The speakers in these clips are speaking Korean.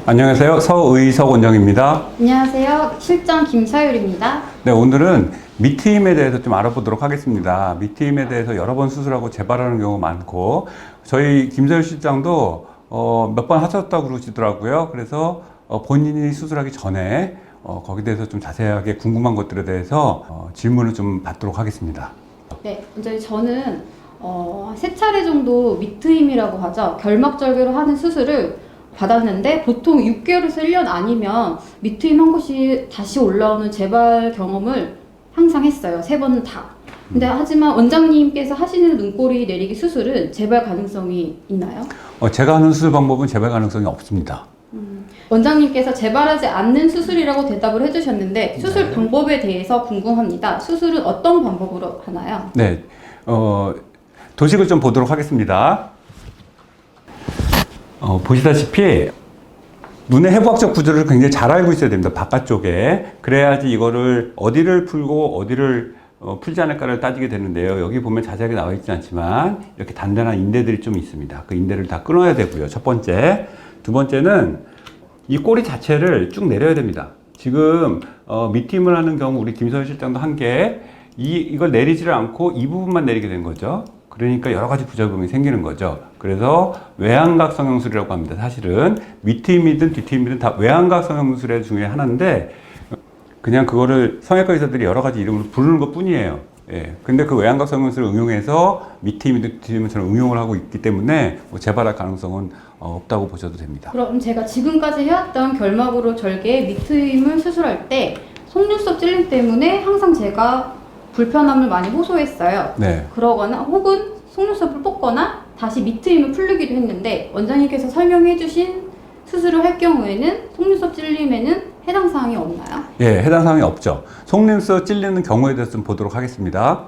안녕하세요. 서의석 원장입니다. 안녕하세요. 실장 김사율입니다. 네, 오늘은 밑트임에 대해서 좀 알아보도록 하겠습니다. 밑트임에 대해서 여러 번 수술하고 재발하는 경우가 많고, 저희 김사율 실장도 몇 번 하셨다고 그러시더라고요. 그래서 본인이 수술하기 전에 거기에 대해서 좀 자세하게 궁금한 것들에 대해서 질문을 좀 받도록 하겠습니다. 네, 먼저 저는 세 차례 정도 밑트임이라고 하죠. 결막절개로 하는 수술을 받았는데 보통 6개월에서 1년 아니면 밑트임 한 곳이 다시 올라오는 재발 경험을 항상 했어요. 세 번 다. 근데 하지만 원장님께서 하시는 눈꼬리 내리기 수술은 재발 가능성이 있나요? 제가 하는 수술 방법은 재발 가능성이 없습니다. 원장님께서 재발하지 않는 수술이라고 대답을 해주셨는데 수술 네. 방법에 대해서 궁금합니다. 수술은 어떤 방법으로 하나요? 네, 도식을 좀 보도록 하겠습니다. 보시다시피 눈의 해부학적 구조를 굉장히 잘 알고 있어야 됩니다. 바깥쪽에. 그래야지 이거를 어디를 풀고 어디를 풀지 않을까를 따지게 되는데요. 여기 보면 자세하게 나와 있지 않지만 이렇게 단단한 인대들이 좀 있습니다. 그 인대를 다 끊어야 되고요. 첫 번째. 두 번째는 이 꼬리 자체를 쭉 내려야 됩니다. 지금 밑팀을 하는 경우 우리 김서현 실장도 한 게 이걸 내리지를 않고 이 부분만 내리게 된 거죠. 그러니까 여러 가지 부작용이 생기는 거죠. 그래서 외양각 성형술이라고 합니다. 사실은 밑트임이든 뒤트임이든 다 외양각 성형술의 중에 하나인데 그냥 그거를 성형외과 의사들이 여러 가지 이름으로 부르는 것 뿐이에요. 예. 근데 그 외양각 성형술을 응용해서 밑트임이든 뒤트임처럼 응용을 하고 있기 때문에 뭐 재발할 가능성은 없다고 보셔도 됩니다. 그럼 제가 지금까지 해왔던 결막으로 절개 밑트임을 수술할 때 속눈썹 찔림 때문에 항상 제가 불편함을 많이 호소했어요. 네. 그러거나 혹은 속눈썹을 뽑거나 다시 밑트임을 풀리기도 했는데 원장님께서 설명해 주신 수술을 할 경우에는 속눈썹 찔림에는 해당 사항이 없나요? 예, 해당 사항이 없죠. 속눈썹 찔리는 경우에 대해서 좀 보도록 하겠습니다.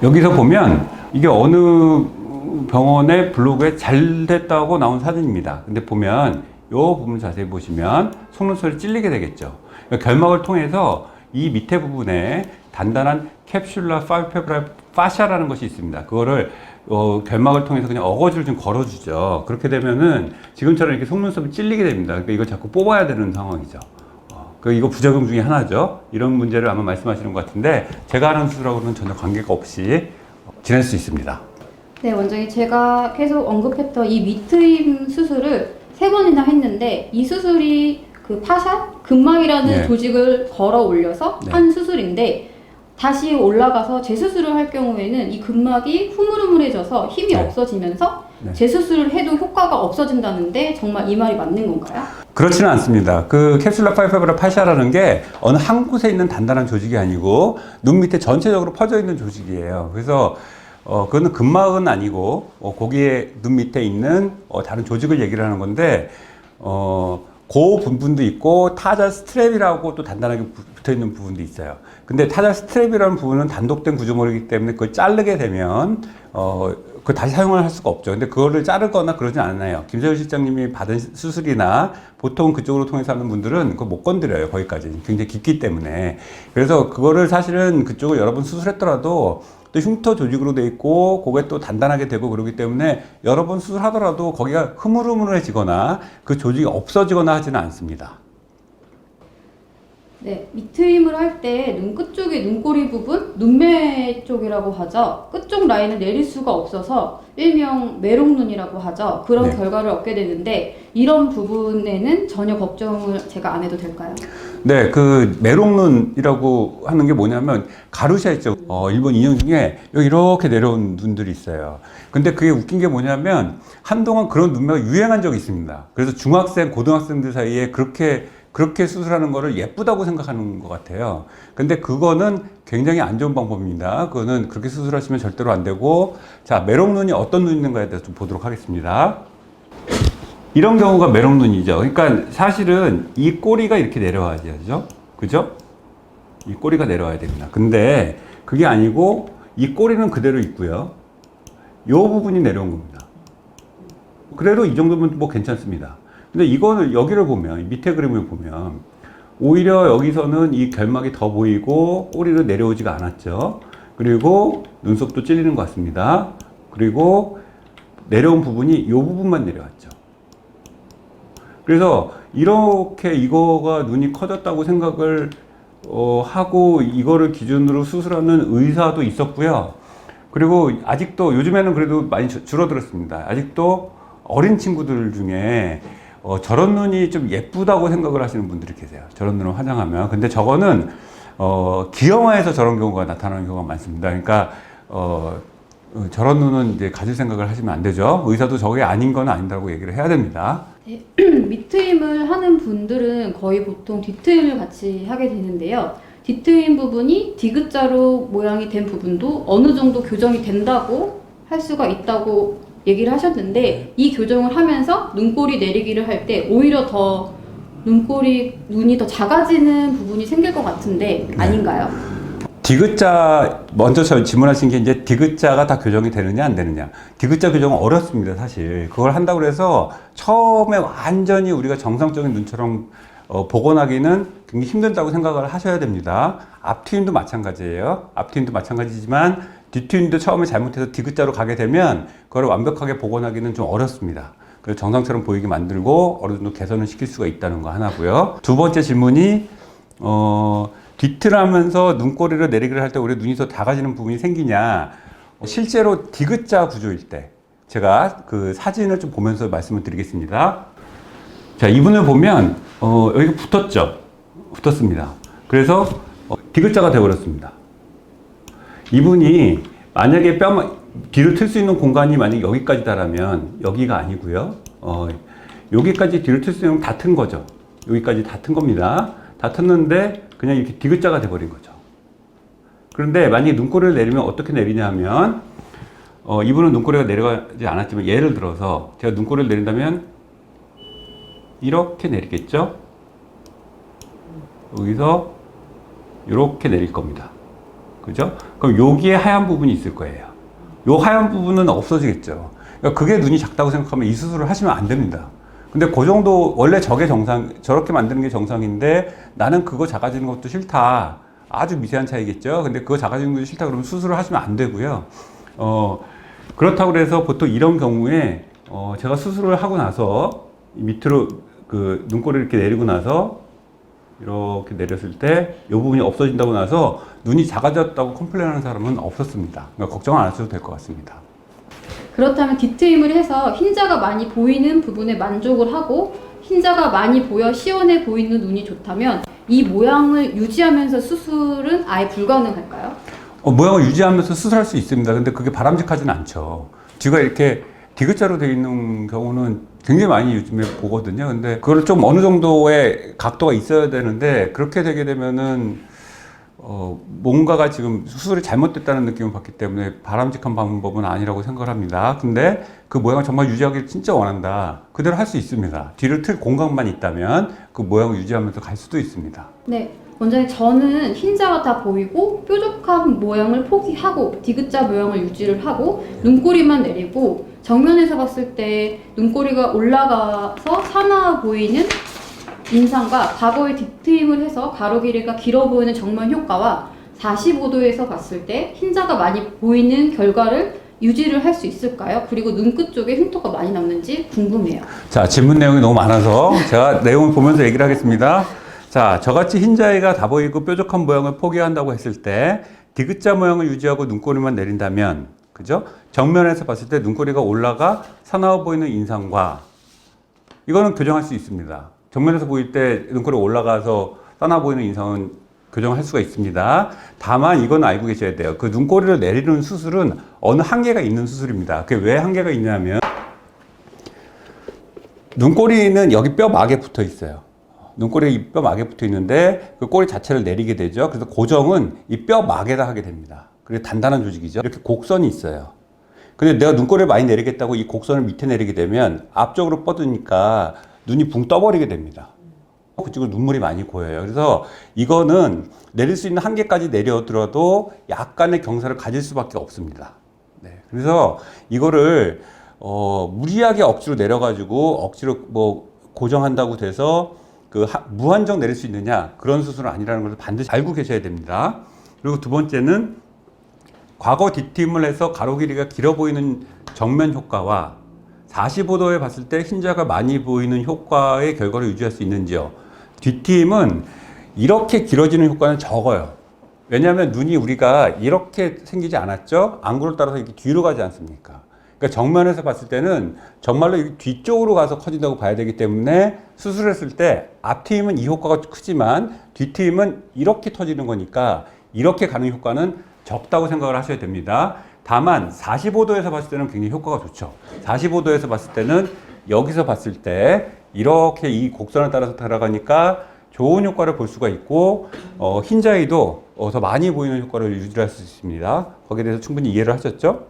여기서 보면 이게 어느 병원의 블로그에 잘 됐다고 나온 사진입니다. 근데 보면 이 부분 자세히 보시면 속눈썹이 찔리게 되겠죠. 그러니까 결막을 통해서 이 밑에 부분에 단단한 캡슐라 팔페브랄 파샤라는 것이 있습니다. 그거를 결막을 통해서 그냥 어거지를 좀 걸어주죠. 그렇게 되면은 지금처럼 이렇게 속눈썹이 찔리게 됩니다. 그러니까 이걸 자꾸 뽑아야 되는 상황이죠. 이거 부작용 중에 하나죠. 이런 문제를 아마 말씀하시는 것 같은데 제가 하는 수술하고는 전혀 관계가 없이 지낼 수 있습니다. 네, 원장님 제가 계속 언급했던 이 밑트임 수술을 3번이나 했는데 이 수술이 그 파샤? 근막이라는 네. 조직을 걸어 올려서 네. 한 수술인데 다시 올라가서 재수술을 할 경우에는 이 근막이 흐물흐물해져서 힘이 네. 없어지면서 네. 재수술을 해도 효과가 없어진다는데 정말 이 말이 맞는 건가요? 그렇지는 않습니다. 그 캡슐라 팔페브라 파샤라는 게 어느 한 곳에 있는 단단한 조직이 아니고 눈 밑에 전체적으로 퍼져 있는 조직이에요. 그래서 그거는 근막은 아니고 거기에 눈 밑에 있는 다른 조직을 얘기를 하는 건데 그 부분도 있고 타자 스트랩이라고 또 단단하게 붙어 있는 부분도 있어요. 근데 타자 스트랩이라는 부분은 단독된 구조물이기 때문에 그걸 자르게 되면 그걸 다시 사용을 할 수가 없죠. 근데 그거를 자르거나 그러진 않아요. 김서율 실장님이 받은 수술이나 보통 그쪽으로 통해서 하는 분들은 그거 못 건드려요. 거기까지 굉장히 깊기 때문에. 그래서 그거를 사실은 그쪽을 여러 번 수술했더라도 또 흉터 조직으로 돼 있고 그게 또 단단하게 되고 그러기 때문에 여러 번 수술하더라도 거기가 흐물흐물해지거나 그 조직이 없어지거나 하지는 않습니다. 네, 밑트임을 할 때 눈 끝쪽의 눈꼬리 부분, 눈매 쪽이라고 하죠. 끝쪽 라인을 내릴 수가 없어서 일명 메롱눈이라고 하죠. 그런 네. 결과를 결과를 얻게 되는데 이런 부분에는 전혀 걱정을 제가 안 해도 될까요? 네, 그 메롱눈이라고 하는 게 뭐냐면 가루샤 있죠. 일본 인형 중에 여기 이렇게 내려온 눈들이 있어요. 근데 그게 웃긴 게 뭐냐면 한동안 그런 눈매가 유행한 적이 있습니다. 그래서 중학생, 고등학생들 사이에 그렇게 수술하는 거를 예쁘다고 생각하는 것 같아요. 근데 그거는 굉장히 안 좋은 방법입니다. 그거는 그렇게 수술하시면 절대로 안 되고, 자, 메롱눈이 어떤 눈인가에 대해서 좀 보도록 하겠습니다. 이런 경우가 메롱눈이죠. 그러니까 사실은 이 꼬리가 이렇게 내려와야죠. 그죠? 이 꼬리가 내려와야 됩니다. 근데 그게 아니고 이 꼬리는 그대로 있고요. 이 부분이 내려온 겁니다. 그래도 이 정도면 뭐 괜찮습니다. 근데 이거는 여기를 보면 밑에 그림을 보면 오히려 여기서는 이 결막이 더 보이고 꼬리는 내려오지가 않았죠. 그리고 눈썹도 찔리는 것 같습니다. 그리고 내려온 부분이 이 부분만 내려왔죠. 그래서 이렇게 이거가 눈이 커졌다고 생각을 하고 이거를 기준으로 수술하는 의사도 있었고요. 그리고 아직도 요즘에는 그래도 많이 줄어들었습니다. 아직도 어린 친구들 중에 저런 눈이 좀 예쁘다고 생각을 하시는 분들이 계세요. 저런 눈을 화장하면. 근데 저거는 기형아에서 저런 경우가 나타나는 경우가 많습니다. 그러니까 저런 눈은 이제 가질 생각을 하시면 안 되죠. 의사도 저게 아닌 건 아니다고 얘기를 해야 됩니다. 네, 밑트임을 하는 분들은 거의 보통 뒤트임을 같이 하게 되는데요. 뒤트임 부분이 디귿자로 모양이 된 부분도 어느 정도 교정이 된다고 할 수가 있다고 얘기를 하셨는데, 이 교정을 하면서 눈꼬리 내리기를 할 때 오히려 더 눈이 더 작아지는 부분이 생길 것 같은데 아닌가요? 디귿자 먼저 저 질문하신 게 이제 디귿자가 다 교정이 되느냐 안 되느냐. 디귿자 교정은 어렵습니다. 사실 그걸 한다고 해서 처음에 완전히 우리가 정상적인 눈처럼 복원하기는 굉장히 힘들다고 생각을 하셔야 됩니다. 앞트임도 마찬가지예요. 앞트임도 마찬가지지만 뒤트임도 처음에 잘못해서 디귿자로 가게 되면 그걸 완벽하게 복원하기는 좀 어렵습니다. 그래서 정상처럼 보이게 만들고 어느 정도 개선을 시킬 수가 있다는 거 하나고요. 두 번째 질문이 뒤틀 하면서 눈꼬리를 내리기를 할 때 우리 눈이 더 작아지는 부분이 생기냐. 실제로 디귿자 구조일 때 제가 그 사진을 좀 보면서 말씀을 드리겠습니다. 자, 이분을 보면 여기가 붙었죠. 붙었습니다. 그래서 디귿자가 되어버렸습니다. 이분이 만약에 뒤로 틀 수 있는 공간이 만약 여기까지다라면 여기가 아니고요. 여기까지 뒤로 틀 수 있는 다 튼 거죠. 여기까지 다 튼 겁니다. 다 텄는데 그냥 이렇게 디귿자가 돼버린 거죠. 그런데 만약에 눈꼬리를 내리면 어떻게 내리냐 하면 이분은 눈꼬리가 내려가지 않았지만 예를 들어서 제가 눈꼬리를 내린다면 이렇게 내리겠죠. 여기서 이렇게 내릴 겁니다. 그죠? 그럼 여기에 하얀 부분이 있을 거예요. 요 하얀 부분은 없어지겠죠. 그러니까 그게 눈이 작다고 생각하면 이 수술을 하시면 안 됩니다. 근데 그 정도, 원래 저게 저렇게 만드는 게 정상인데 나는 그거 작아지는 것도 싫다. 아주 미세한 차이겠죠. 근데 그거 작아지는 것도 싫다 그러면 수술을 하시면 안 되고요. 그렇다고 해서 보통 이런 경우에 제가 수술을 하고 나서 밑으로 그 눈꼬리를 이렇게 내리고 나서 이렇게 내렸을 때 이 부분이 없어진다고 나서 눈이 작아졌다고 컴플레인하는 사람은 없었습니다. 그러니까 걱정 안 하셔도 될 것 같습니다. 그렇다면 뒤트임을 해서 흰자가 많이 보이는 부분에 만족을 하고 흰자가 많이 보여 시원해 보이는 눈이 좋다면 이 모양을 유지하면서 수술은 아예 불가능할까요? 모양을 유지하면서 수술할 수 있습니다. 근데 그게 바람직하지는 않죠. 뒤가 이렇게 디귿자로 되어 있는 경우는 굉장히 많이 요즘에 보거든요. 근데 그걸 좀 어느 정도의 각도가 있어야 되는데 그렇게 되게 되면은 뭔가가 지금 수술이 잘못됐다는 느낌을 받기 때문에 바람직한 방법은 아니라고 생각을 합니다. 근데 그 모양을 정말 유지하기를 진짜 원한다. 그대로 할 수 있습니다. 뒤를 틀 공간만 있다면 그 모양을 유지하면서 갈 수도 있습니다. 네. 원장님, 저는 흰자가 다 보이고 뾰족한 모양을 포기하고 디귿자 모양을 유지를 하고 눈꼬리만 내리고 정면에서 봤을 때 눈꼬리가 올라가서 사나워 보이는 인상과 과거의 뒤트임을 해서 가로 길이가 길어 보이는 정면 효과와 45도에서 봤을 때 흰자가 많이 보이는 결과를 유지를 할 수 있을까요? 그리고 눈끝 쪽에 흉터가 많이 남는지 궁금해요. 자, 질문 내용이 너무 많아서 제가 내용을 보면서 얘기를 하겠습니다. 자, 저같이 흰자위가 다 보이고 뾰족한 모양을 포기한다고 했을 때 디귿자 모양을 유지하고 눈꼬리만 내린다면, 그죠? 정면에서 봤을 때 눈꼬리가 올라가 사나워 보이는 인상과 이거는 교정할 수 있습니다. 정면에서 보일 때 눈꼬리가 올라가서 사나워 보이는 인상은 교정할 수가 있습니다. 다만 이건 알고 계셔야 돼요. 그 눈꼬리를 내리는 수술은 어느 한계가 있는 수술입니다. 그게 왜 한계가 있냐면 눈꼬리는 여기 뼈막에 붙어 있어요. 눈꼬리 뼈막에 붙어 있는데 그 꼬리 자체를 내리게 되죠. 그래서 고정은 이 뼈막에다 하게 됩니다. 그게 단단한 조직이죠. 이렇게 곡선이 있어요. 근데 내가 눈꼬리를 많이 내리겠다고 이 곡선을 밑에 내리게 되면 앞쪽으로 뻗으니까 눈이 붕 떠버리게 됩니다. 그쪽으로 눈물이 많이 고여요. 그래서 이거는 내릴 수 있는 한계까지 내려들어도 약간의 경사를 가질 수밖에 없습니다. 네. 그래서 이거를 무리하게 억지로 내려가지고 억지로 뭐 고정한다고 돼서 무한정 내릴 수 있느냐, 그런 수술은 아니라는 것을 반드시 알고 계셔야 됩니다. 그리고 두 번째는 과거 뒤트임을 해서 가로 길이가 길어 보이는 정면 효과와 45도에 봤을 때 흰자가 많이 보이는 효과의 결과를 유지할 수 있는지요? 뒷팀은 이렇게 길어지는 효과는 적어요. 왜냐하면 눈이 우리가 이렇게 생기지 않았죠? 안구를 따라서 이렇게 뒤로 가지 않습니까? 그러니까 정면에서 봤을 때는 정말로 뒤쪽으로 가서 커진다고 봐야 되기 때문에 수술했을 때 앞트임은 이 효과가 크지만 뒷트임은 이렇게 터지는 거니까 이렇게 가는 효과는 적다고 생각을 하셔야 됩니다. 다만 45도에서 봤을 때는 굉장히 효과가 좋죠. 45도에서 봤을 때는 여기서 봤을 때 이렇게 이 곡선을 따라서 따라가니까 좋은 효과를 볼 수가 있고 흰자위도 더 많이 보이는 효과를 유지할 수 있습니다. 거기에 대해서 충분히 이해를 하셨죠?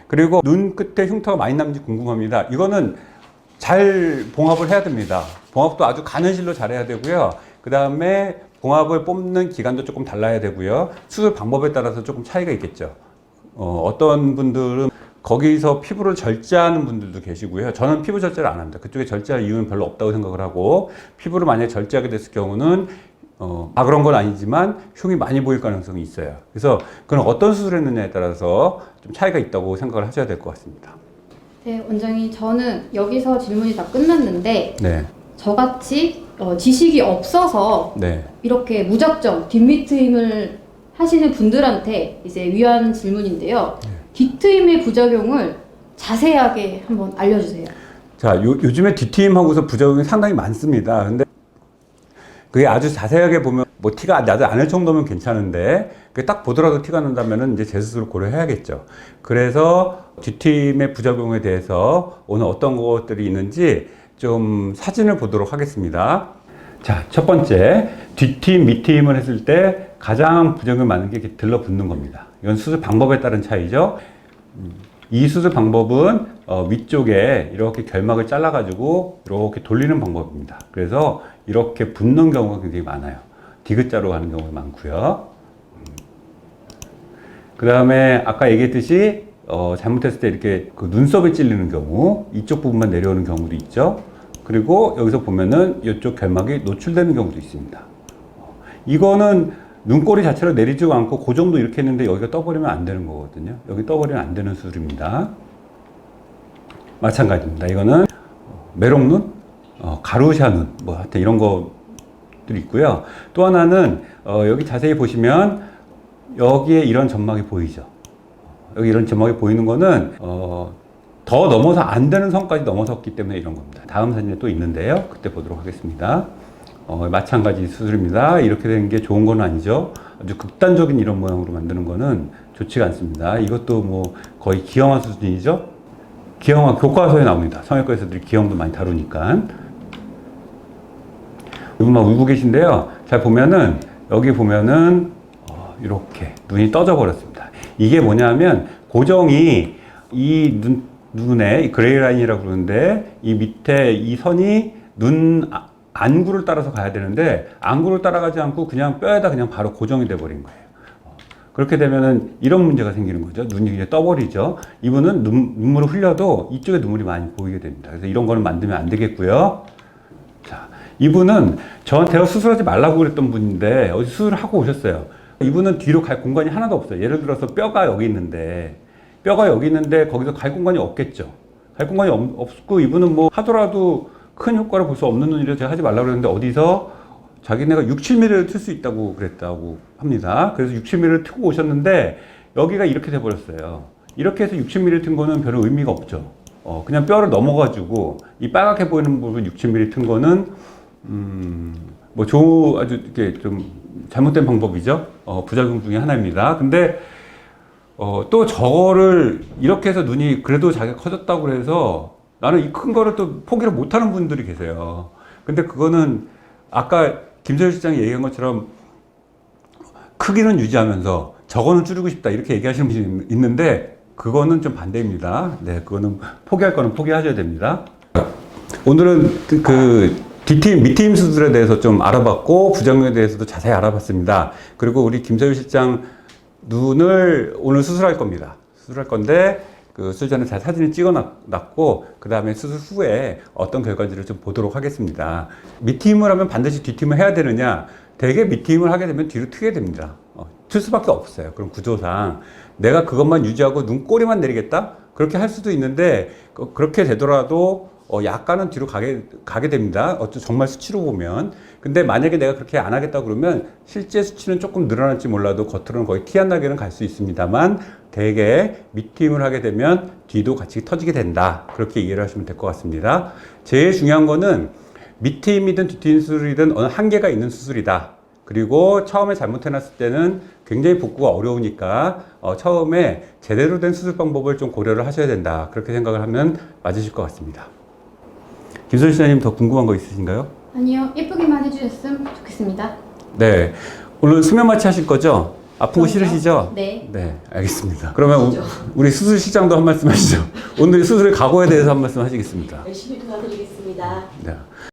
그리고 눈 끝에 흉터가 많이 남는지 궁금합니다. 이거는 잘 봉합을 해야 됩니다. 봉합도 아주 가는 실로 잘 해야 되고요. 그 다음에 봉합을 뽑는 기간도 조금 달라야 되고요. 수술 방법에 따라서 조금 차이가 있겠죠. 어떤 분들은 거기서 피부를 절제하는 분들도 계시고요. 저는 피부 절제를 안 합니다. 그쪽에 절제할 이유는 별로 없다고 생각을 하고, 피부를 만약에 절제하게 됐을 경우는 그런 건 아니지만 흉이 많이 보일 가능성이 있어요. 그래서 그건 어떤 수술을 했느냐에 따라서 좀 차이가 있다고 생각을 하셔야 될 것 같습니다. 네, 원장님, 저는 여기서 질문이 다 끝났는데 네. 저같이 지식이 없어서 네. 이렇게 무작정 뒷밑트임을 하시는 분들한테 이제 위한 질문인데요. 뒷트임의 부작용을 자세하게 한번 알려주세요. 자, 요즘에 뒷트임하고서 부작용이 상당히 많습니다. 근데 그게 아주 자세하게 보면 뭐 티가 나지 않을 정도면 괜찮은데 그게 딱 보더라도 티가 난다면은 이제 재수술을 고려해야겠죠. 그래서 뒷팀의 부작용에 대해서 오늘 어떤 것들이 있는지 좀 사진을 보도록 하겠습니다. 자, 첫 번째, 뒷팀, 밑팀을 했을 때 가장 부작용이 많은 게 이렇게 들러붙는 겁니다. 이건 수술 방법에 따른 차이죠. 이 수술 방법은 위쪽에 이렇게 결막을 잘라가지고 이렇게 돌리는 방법입니다. 그래서 이렇게 붙는 경우가 굉장히 많아요. 디귿자로 가는 경우가 많고요. 그 다음에 아까 얘기했듯이 잘못했을 때 이렇게 그 눈썹에 찔리는 경우, 이쪽 부분만 내려오는 경우도 있죠. 그리고 여기서 보면은 이쪽 결막이 노출되는 경우도 있습니다. 이거는 눈꼬리 자체로 내리지도 않고 그 정도 이렇게 했는데 여기가 떠버리면 안 되는 거거든요. 여기 떠버리면 안 되는 수술입니다. 마찬가지입니다. 이거는 메롱눈, 가루샤눈, 뭐 하여튼 이런 것들이 있고요. 또 하나는 여기 자세히 보시면 여기에 이런 점막이 보이죠. 여기 이런 점막이 보이는 거는 더 넘어서 안 되는 선까지 넘어섰기 때문에 이런 겁니다. 다음 사진에 또 있는데요. 그때 보도록 하겠습니다. 마찬가지 수술입니다. 이렇게 된 게 좋은 건 아니죠. 아주 극단적인 이런 모양으로 만드는 거는 좋지가 않습니다. 이것도 뭐 거의 기형아 수준이죠. 기형아 교과서에 나옵니다. 성형외과에서들이 기형도 많이 다루니까. 이분 막 울고 계신데요. 잘 보면은 여기 보면은 이렇게 눈이 떠져 버렸습니다. 이게 뭐냐면 고정이 이 눈에 그레이 라인이라고 그러는데 이 밑에 이 선이 눈 안구를 따라서 가야 되는데 안구를 따라가지 않고 그냥 뼈에다 그냥 바로 고정이 돼 버린 거예요. 그렇게 되면은 이런 문제가 생기는 거죠. 눈이 이제 떠버리죠. 이분은 눈물을 흘려도 이쪽에 눈물이 많이 보이게 됩니다. 그래서 이런 거는 만들면 안 되겠고요. 자, 이분은 저한테 수술하지 말라고 그랬던 분인데 어디 수술을 하고 오셨어요. 이분은 뒤로 갈 공간이 하나도 없어요. 예를 들어서 뼈가 여기 있는데 거기서 갈 공간이 없겠죠. 갈 공간이 없고 이분은 뭐 하더라도 큰 효과를 볼 수 없는 눈이라 제가 하지 말라고 그랬는데 어디서 자기네가 6, 7mm를 틀 수 있다고 그랬다고 합니다. 그래서 6, 7mm를 트고 오셨는데 여기가 이렇게 돼 버렸어요. 이렇게 해서 6, 7mm 튼 거는 별 의미가 없죠. 그냥 뼈를 넘어가지고 이 빨갛게 보이는 부분 6, 7mm 튼 거는 아주 이렇게 좀 잘못된 방법이죠. 부작용 중에 하나입니다. 근데 또 저거를 이렇게 해서 눈이 그래도 자기가 커졌다고 그래서 나는 이 큰 거를 또 포기를 못하는 분들이 계세요. 근데 그거는 아까 김서율 실장이 얘기한 것처럼 크기는 유지하면서 저거는 줄이고 싶다 이렇게 얘기하시는 분이 있는데 그거는 좀 반대입니다. 네, 그거는 포기할 거는 포기하셔야 됩니다. 오늘은 그 뒷팀, 밑팀 수술에 대해서 좀 알아봤고 부작용에 대해서도 자세히 알아봤습니다. 그리고 우리 김서율 실장 눈을 오늘 수술할 겁니다. 수술할 건데 그 수술 전에 잘 사진을 찍어놨고 그 다음에 수술 후에 어떤 결과인지를 좀 보도록 하겠습니다. 밑팀을 하면 반드시 뒷팀을 해야 되느냐? 대개 밑팀을 하게 되면 뒤로 트게 됩니다. 틀 수밖에 없어요. 그럼 구조상 내가 그것만 유지하고 눈꼬리만 내리겠다? 그렇게 할 수도 있는데 그렇게 되더라도 약간은 뒤로 가게 됩니다. 정말 수치로 보면. 근데 만약에 내가 그렇게 안 하겠다 그러면 실제 수치는 조금 늘어날지 몰라도 겉으로는 거의 티 안 나게는 갈 수 있습니다만 대개 밑트임을 하게 되면 뒤도 같이 터지게 된다. 그렇게 이해를 하시면 될 것 같습니다. 제일 중요한 거는 밑트임이든 뒤트임 수술이든 어느 한계가 있는 수술이다. 그리고 처음에 잘못해놨을 때는 굉장히 복구가 어려우니까 처음에 제대로 된 수술 방법을 좀 고려를 하셔야 된다. 그렇게 생각을 하면 맞으실 것 같습니다. 김선희 시장님 더 궁금한 거 있으신가요? 아니요, 예쁘게만 해주셨으면 좋겠습니다. 네. 오늘 수면 마취 하실 거죠? 아픈 거 그럼요. 싫으시죠? 네. 네, 알겠습니다. 그러면 그렇죠. 우리 수술 실장도 한 말씀 하시죠. 오늘 수술의 각오에 대해서 한 말씀 하시겠습니다. 열심히 도와드리겠습니다. 네.